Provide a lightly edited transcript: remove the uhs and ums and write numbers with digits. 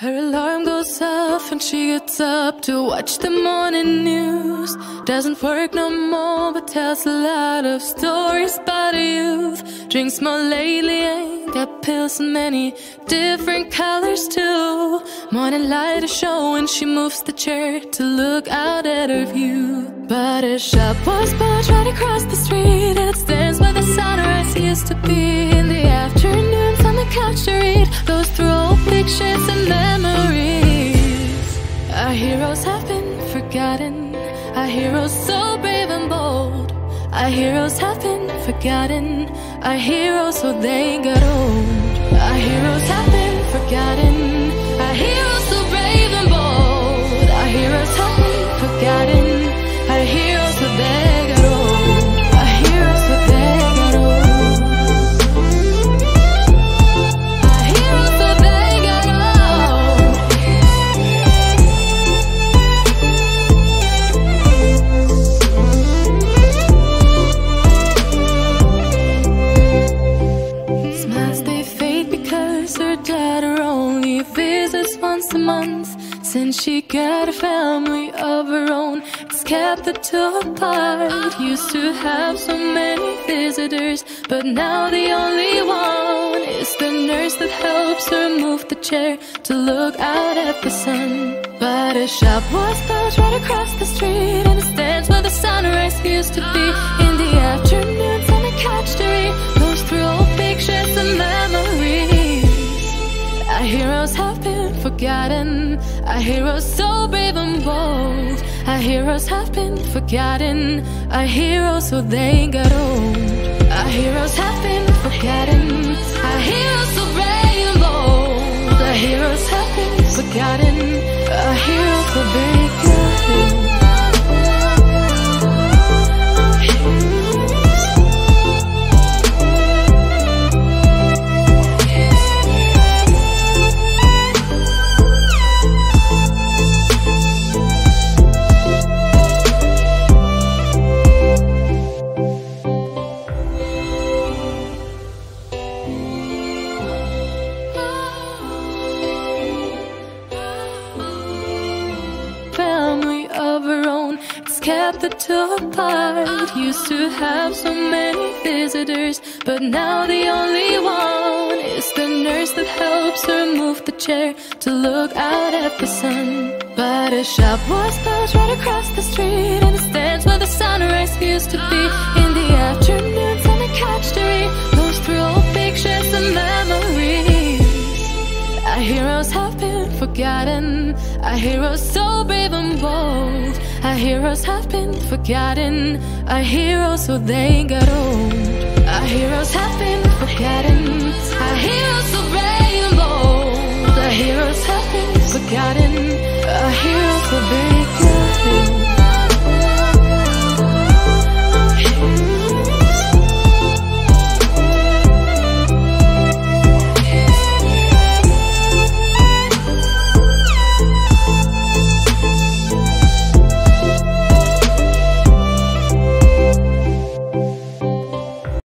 Her alarm goes off and she gets up to watch the morning news. Doesn't work no more but tells a lot of stories about her youth. Drinks more lately, ain't got pills in many different colors too. Morning light is showing, she moves the chair to look out at her view. But her shop was built right across the street, and it stands where the sunrise used to be. In the afternoons on the couch to read, goes through old pictures and memories. Our heroes have been forgotten, our heroes so brave and bold. Our heroes have been forgotten, our heroes so they got old. Our heroes have been forgotten, our heroes so brave and bold. Our heroes have been forgotten, our heroes so they got old. Our heroes so they got old. Our heroes so they got old. Smiles they fade because her daughter only visits once a month. Since she got a family of her own, it's kept the two apart. Used to have so many visitors, but now the only one is the nurse that helps her move the chair to look out at the sun. But her shop was built right across the street, and it stands where the sunrise used to be. In the afternoons on the couch to read, goes through old pictures and memories. Our heroes have been forgotten, our heroes so brave and bold. Our heroes have been forgotten, our heroes so they got old. Our heroes have been forgotten, our heroes so brave and bold. Our heroes have been forgotten, our heroes so they got old. Kept the two apart. Used to have so many visitors, but now the only one is the nurse that helps her move the chair to look out at the sun. But her shop was built right across the street, and it stands where the sunrise used to be. In the afternoons on the couch to read, goes through old pictures and memories. Our heroes have been forgotten, our heroes so brave and bold. Our heroes have been forgotten, our heroes so they got old.